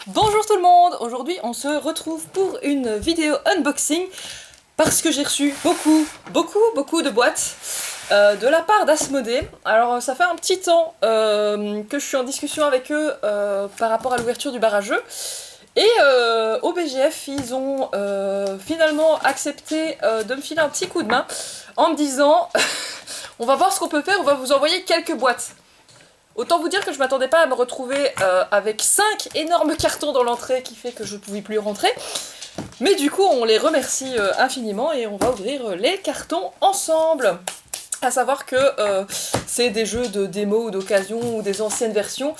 Bonjour tout le monde, aujourd'hui on se retrouve pour une vidéo unboxing parce que j'ai reçu beaucoup de boîtes de la part d'Asmodée. Alors ça fait un petit temps que je suis en discussion avec eux par rapport à l'ouverture du bar à jeux. Et au BGF, ils ont finalement accepté de me filer un petit coup de main en me disant on va voir ce qu'on peut faire, on va vous envoyer quelques boîtes. Autant vous dire que je m'attendais pas à me retrouver avec 5 énormes cartons dans l'entrée qui fait que je ne pouvais plus rentrer. Mais du coup, on les remercie infiniment et on va ouvrir les cartons ensemble. À savoir que c'est des jeux de démo ou d'occasion ou des anciennes versions.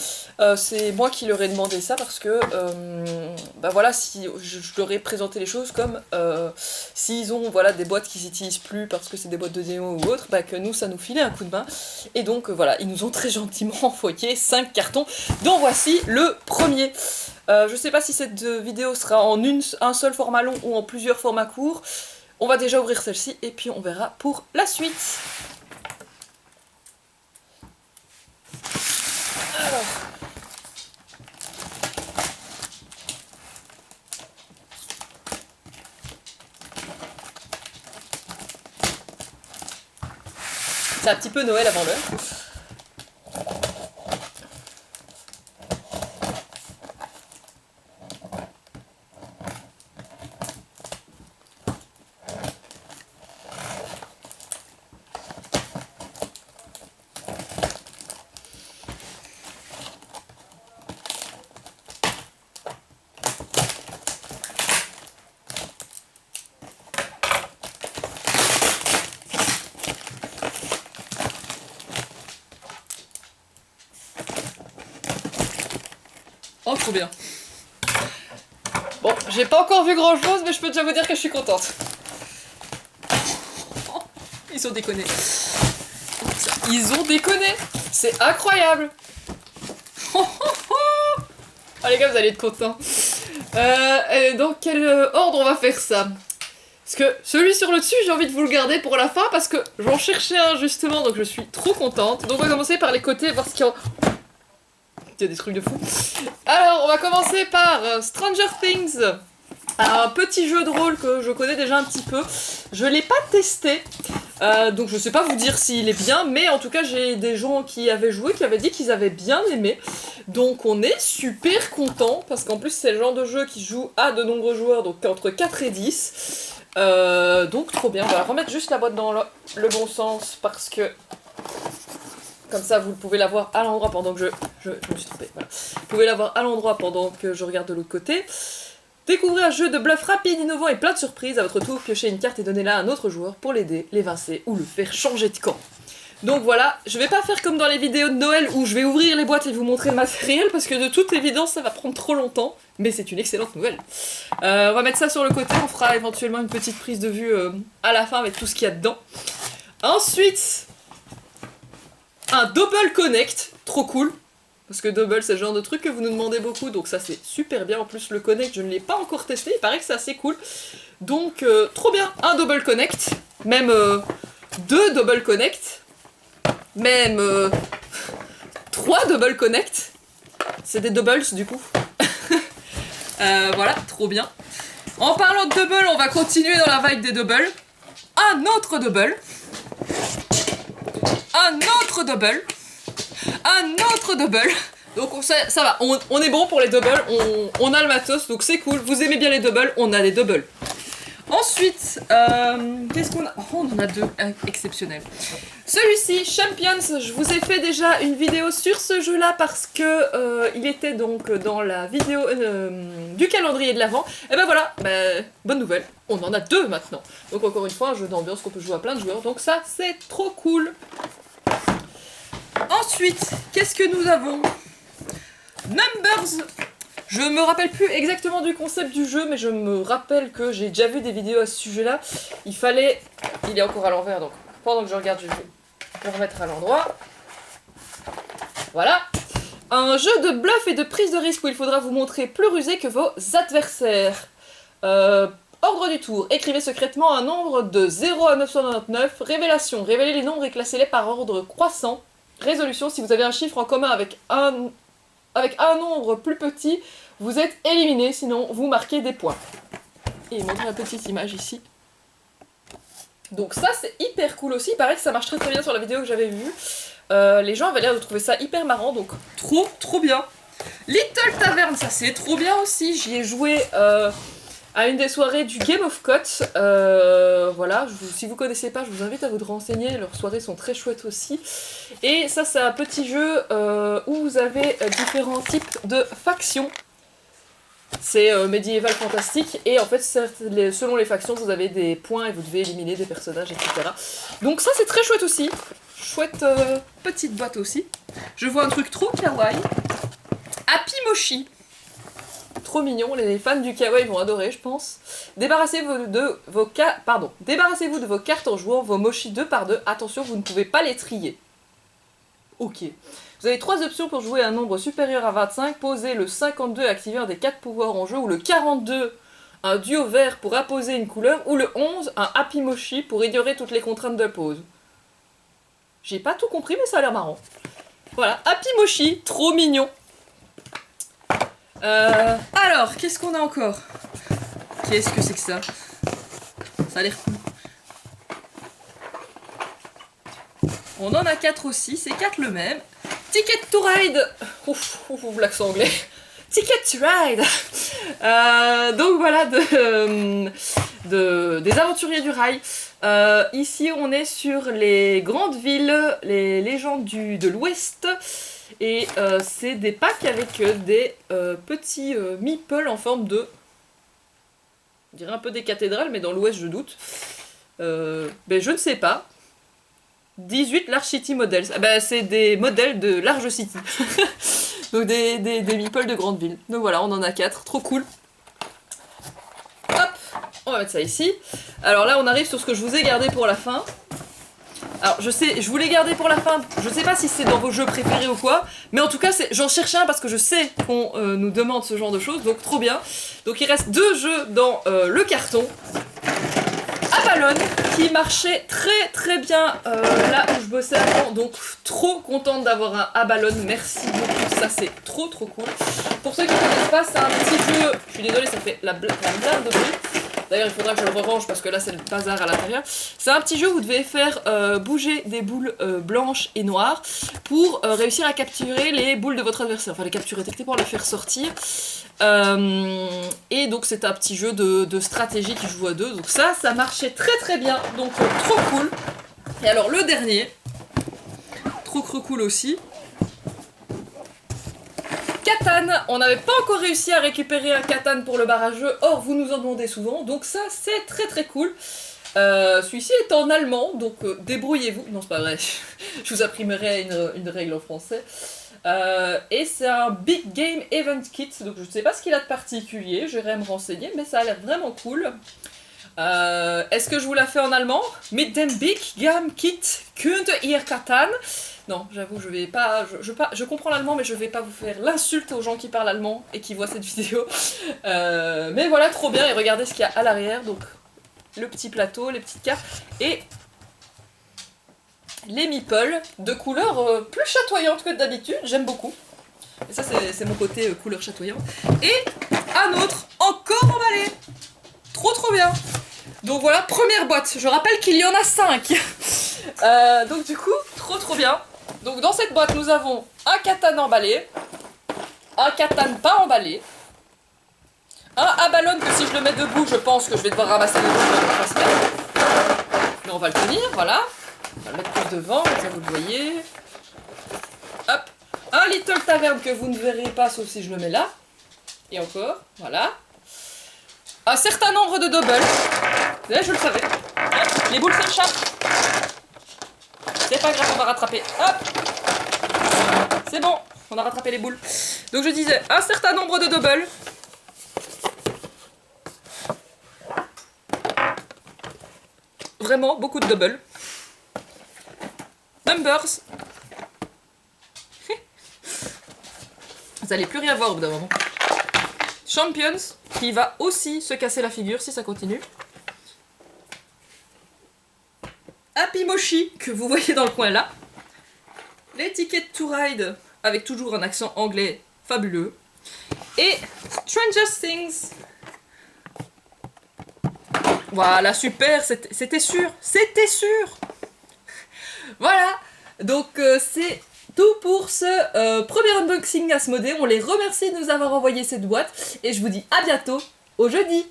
C'est moi qui leur ai demandé ça parce que, bah voilà, si je leur ai présenté les choses comme s'ils ont voilà, des boîtes qu'ils n'utilisent plus parce que c'est des boîtes de démo ou autre, bah que nous ça nous filait un coup de main. Et donc voilà, ils nous ont très gentiment envoyé 5 cartons, dont voici le premier. Je sais pas si cette vidéo sera en un seul format long ou en plusieurs formats courts. On va déjà ouvrir celle-ci et puis on verra pour la suite. Alors. C'est un petit peu Noël avant l'heure. Oh, trop bien. Bon, j'ai pas encore vu grand chose, mais je peux déjà vous dire que je suis contente. Oh, ils ont déconné. Ils ont déconné. C'est incroyable. Oh, les gars, vous allez être contents. Dans quel ordre on va faire ça? Parce que celui sur le dessus, j'ai envie de vous le garder pour la fin parce que j'en cherchais un justement, donc je suis trop contente. Donc on va commencer par les côtés, voir ce qu'il y a. Il y a des trucs de fou. Alors, on va commencer par Stranger Things. Un petit jeu de rôle que je connais déjà un petit peu. Je l'ai pas testé, donc je sais pas vous dire s'il est bien, mais en tout cas j'ai des gens qui avaient joué, qui avaient dit qu'ils avaient bien aimé. Donc on est super content, parce qu'en plus c'est le genre de jeu qui joue à de nombreux joueurs, donc entre 4 et 10. Donc trop bien. On va remettre juste la boîte dans le bon sens, parce que... Comme ça, vous pouvez la voir à l'endroit pendant que je me suis trompée, voilà. Vous pouvez la voir à l'endroit pendant que je regarde de l'autre côté. Découvrez un jeu de bluff rapide, innovant et plein de surprises. À votre tour, piochez une carte et donnez-la à un autre joueur pour l'aider, l'évincer ou le faire changer de camp. Donc voilà, je vais pas faire comme dans les vidéos de Noël où je vais ouvrir les boîtes et vous montrer le matériel parce que de toute évidence, ça va prendre trop longtemps. Mais c'est une excellente nouvelle. On va mettre ça sur le côté, on fera éventuellement une petite prise de vue à la fin avec tout ce qu'il y a dedans. Ensuite... un Double Connect, trop cool, parce que Double c'est le genre de truc que vous nous demandez beaucoup, donc ça c'est super bien. En plus le Connect je ne l'ai pas encore testé, il paraît que c'est assez cool, donc trop bien, un Double Connect, même 2 Double Connect, même 3 Double Connect, c'est des doubles du coup. Voilà, trop bien. En parlant de double, on va continuer dans la vibe des doubles, un autre double. Un autre double. Un autre double. Donc ça va, on est bon pour les doubles, on a le matos, donc c'est cool. Vous aimez bien les doubles, on a des doubles. Ensuite, qu'est-ce qu'on a? Oh, on en a 2 exceptionnels. Celui-ci, Champions, je vous ai fait déjà une vidéo sur ce jeu-là parce que il était donc dans la vidéo du calendrier de l'Avent. Et ben voilà, bonne nouvelle, on en a 2 maintenant. Donc encore une fois, un jeu d'ambiance qu'on peut jouer à plein de joueurs, donc ça c'est trop cool. Ensuite, qu'est-ce que nous avons? Numbers. Je me rappelle plus exactement du concept du jeu, mais je me rappelle que j'ai déjà vu des vidéos à ce sujet-là. Il fallait... Il est encore à l'envers, donc pendant que je regarde, je vais le remettre à l'endroit. Voilà. Un jeu de bluff et de prise de risque où il faudra vous montrer plus rusé que vos adversaires. Ordre du tour. Écrivez secrètement un nombre de 0 à 999. Révélation. Révélez les nombres et classez-les par ordre croissant. Résolution. Si vous avez un chiffre en commun avec un nombre plus petit, vous êtes éliminé, sinon vous marquez des points. Et il montre la petite image ici. Donc ça c'est hyper cool aussi, il paraît que ça marche très très bien sur la vidéo que j'avais vue. Les gens avaient l'air de trouver ça hyper marrant, donc trop bien. Little Tavern, ça c'est trop bien aussi, j'y ai joué à une des soirées du Game of Cots. Voilà, si vous connaissez pas, je vous invite à vous renseigner, leurs soirées sont très chouettes aussi. Et ça c'est un petit jeu où vous avez différents types de factions. C'est médiéval fantastique et en fait selon les factions vous avez des points et vous devez éliminer des personnages, etc. Donc ça c'est très chouette aussi. Chouette petite boîte aussi. Je vois un truc trop kawaii. Happy Mochi. Trop mignon, les fans du kawaii vont adorer je pense. Débarrassez-vous de vos cartes en jouant vos mochi 2 par 2. Attention, vous ne pouvez pas les trier. Ok. Vous avez 3 options pour jouer un nombre supérieur à 25, posez le 52 et activer un des 4 pouvoirs en jeu, ou le 42, un duo vert pour imposer une couleur, ou le 11, un Happy Mochi pour ignorer toutes les contraintes de pause. J'ai pas tout compris mais ça a l'air marrant. Voilà, Happy Mochi, trop mignon. Alors, qu'est-ce qu'on a encore? Qu'est-ce que c'est que ça? Ça a l'air cool. On en a 4 aussi, c'est 4 le même. Ticket to Ride. Ouf, l'accent anglais. Ticket to Ride. Donc voilà, des aventuriers du rail. Ici, on est sur les grandes villes, les légendes de l'Ouest. Et c'est des packs avec des petits meeples en forme de... On dirait un peu des cathédrales, mais dans l'Ouest, je doute. Ben, je ne sais pas. 18 Large City Models. Ah bah, c'est des modèles de Large City. Donc des meeples de grandes villes. Donc voilà, on en a 4. Trop cool. Hop, on va mettre ça ici. Alors là, on arrive sur ce que je vous ai gardé pour la fin. Alors je sais, je voulais garder pour la fin, je sais pas si c'est dans vos jeux préférés ou quoi, mais en tout cas j'en cherchais un parce que je sais qu'on nous demande ce genre de choses, donc trop bien. Donc il reste 2 jeux dans le carton. Abalone qui marchait très bien là où je bossais avant, donc trop contente d'avoir un Abalone, merci beaucoup, ça c'est trop cool. Pour ceux qui ne connaissent pas, c'est un petit jeu, je suis désolée ça fait la blinde de bruit. D'ailleurs, il faudra que je le rerange parce que là, c'est le bazar à l'intérieur. C'est un petit jeu où vous devez faire bouger des boules blanches et noires pour réussir à capturer les boules de votre adversaire. Enfin, les capturer techniquement, les faire sortir. Et donc, c'est un petit jeu de stratégie qui joue à 2. Donc ça marchait très bien. Donc, trop cool. Et alors, le dernier, trop cool aussi. Catan, on n'avait pas encore réussi à récupérer un Catan pour le barrageux, or vous nous en demandez souvent, donc ça c'est très cool. Celui-ci est en allemand, donc débrouillez-vous. Non, c'est pas vrai, je vous imprimerai une règle en français. Et c'est un Big Game Event Kit, donc je ne sais pas ce qu'il a de particulier, j'irai me renseigner, mais ça a l'air vraiment cool. Est-ce que je vous la fais en allemand? Mit dem Big Game Kit könnt ihr Catan. Non, j'avoue, je vais pas. Je comprends l'allemand, mais je vais pas vous faire l'insulte aux gens qui parlent allemand et qui voient cette vidéo. Mais voilà, trop bien. Et regardez ce qu'il y a à l'arrière. Donc, le petit plateau, les petites cartes et les meeples de couleur plus chatoyante que d'habitude. J'aime beaucoup. Et ça, c'est mon côté couleur chatoyante. Et un autre encore emballé. Trop bien. Donc voilà, première boîte. Je rappelle qu'il y en a 5. Donc du coup, trop bien. Donc dans cette boîte, nous avons un Catan emballé, un Catan pas emballé, un Abalone que si je le mets debout, je pense que je vais devoir ramasser le dos. Mais on va le tenir, voilà. On va le mettre plus devant, comme ça vous le voyez. Hop. Un Little Tavern que vous ne verrez pas, sauf si je le mets là. Et encore, voilà. Un certain nombre de doubles. Là, je le savais. Hop, les boules s'échappent. C'est pas grave, on va rattraper. Hop. C'est bon, on a rattrapé les boules. Donc je disais, un certain nombre de doubles. Vraiment, beaucoup de doubles. Numbers. Vous allez plus rien voir au bout d'un moment. Champions, qui va aussi se casser la figure si ça continue. Happy Mochi, que vous voyez dans le coin là. Les Ticket to Ride, avec toujours un accent anglais fabuleux. et Stranger Things. Voilà, super, c'était sûr, c'était sûr. Voilà, donc c'est tout pour ce premier unboxing Asmodée. On les remercie de nous avoir envoyé cette boîte et je vous dis à bientôt au jeudi.